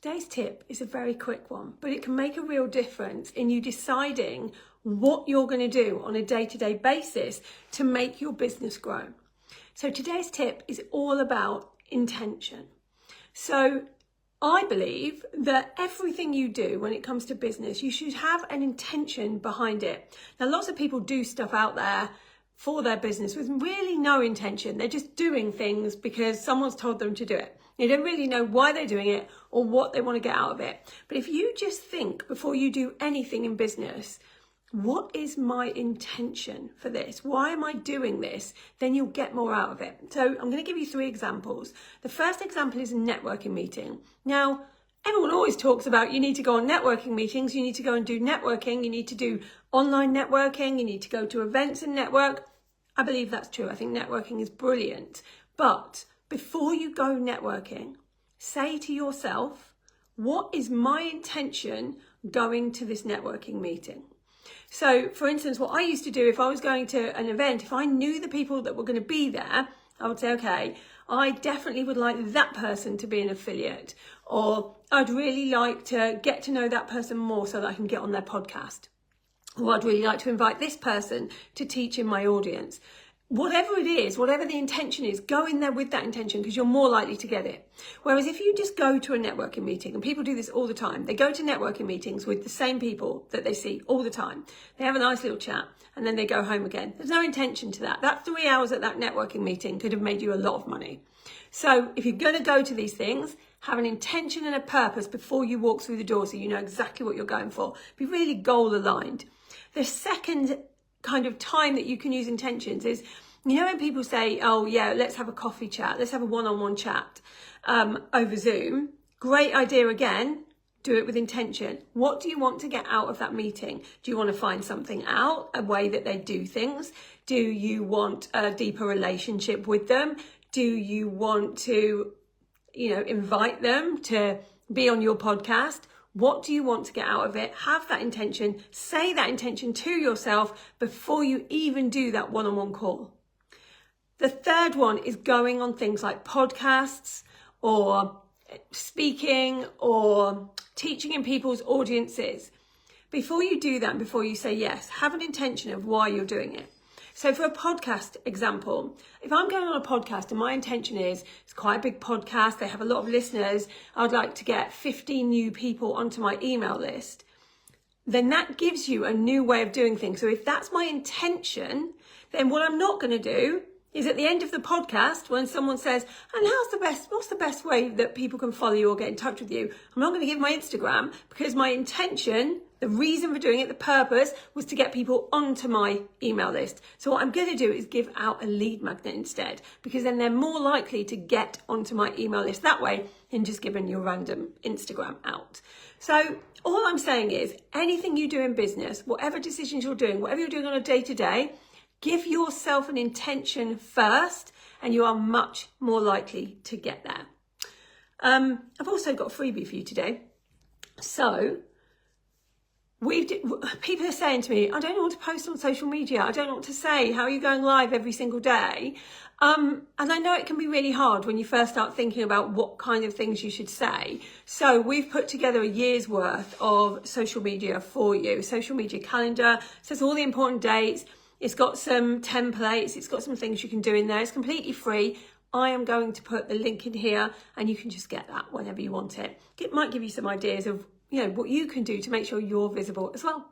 Today's tip is a very quick one, but it can make a real difference in you deciding what you're going to do on a day-to-day basis to make your business grow. So today's tip is all about intention. So I believe that everything you do when it comes to business, you should have an intention behind it. Now, lots of people do stuff out there for their business with really no intention. They're just doing things because someone's told them to do it. They don't really know why they're doing it or what they want to get out of it. But if you just think before you do anything in business, what is my intention for this? Why am I doing this? Then you'll get more out of it. So I'm going to give you 3 examples. The first example is a networking meeting. Now, everyone always talks about you need to go on networking meetings, you need to go and do networking, you need to do online networking, you need to go to events and network. I believe that's true. I think networking is brilliant. But before you go networking, say to yourself, what is my intention going to this networking meeting? So, for instance, what I used to do if I was going to an event, if I knew the people that were going to be there, I would say, okay, I definitely would like that person to be an affiliate, or I'd really like to get to know that person more so that I can get on their podcast, or I'd really like to invite this person to teach in my audience. Whatever it is, whatever the intention is, go in there with that intention because you're more likely to get it. Whereas if you just go to a networking meeting, and people do this all the time, they go to networking meetings with the same people that they see all the time. They have a nice little chat and then they go home again. There's no intention to that. That 3 hours at that networking meeting could have made you a lot of money. So if you're going to go to these things, have an intention and a purpose before you walk through the door so you know exactly what you're going for. Be really goal aligned. The second kind of time that you can use intentions is, you know, when people say, oh yeah, let's have a coffee chat, let's have a one-on-one chat over Zoom. Great idea again, do it with intention. What do you want to get out of that meeting? Do you want to find something out, a way that they do things? Do you want a deeper relationship with them? Do you want to, invite them to be on your podcast? What do you want to get out of it? Have that intention, say that intention to yourself before you even do that one-on-one call. The third one is going on things like podcasts or speaking or teaching in people's audiences. Before you do that, before you say yes, have an intention of why you're doing it. So for a podcast example, if I'm going on a podcast and my intention is, it's quite a big podcast, they have a lot of listeners, I'd like to get 15 new people onto my email list, then that gives you a new way of doing things. So if that's my intention, then what I'm not going to do is at the end of the podcast, when someone says, and what's the best way that people can follow you or get in touch with you? I'm not going to give my Instagram because my intention, the reason for doing it, the purpose was to get people onto my email list. So what I'm going to do is give out a lead magnet instead, because then they're more likely to get onto my email list that way than just giving your random Instagram out. So all I'm saying is anything you do in business, whatever decisions you're doing, whatever you're doing on a day-to-day, give yourself an intention first and you are much more likely to get there. I've also got a freebie for you today. So people are saying to me, I don't know what to post on social media. I don't know what to say. How are you going live every single day? And I know it can be really hard when you first start thinking about what kind of things you should say. So we've put together a year's worth of social media for you. Social media calendar, says all the important dates. It's got some templates. It's got some things you can do in there. It's completely free. I am going to put the link in here and you can just get that whenever you want it. It might give you some ideas of what you can do to make sure you're visible as well.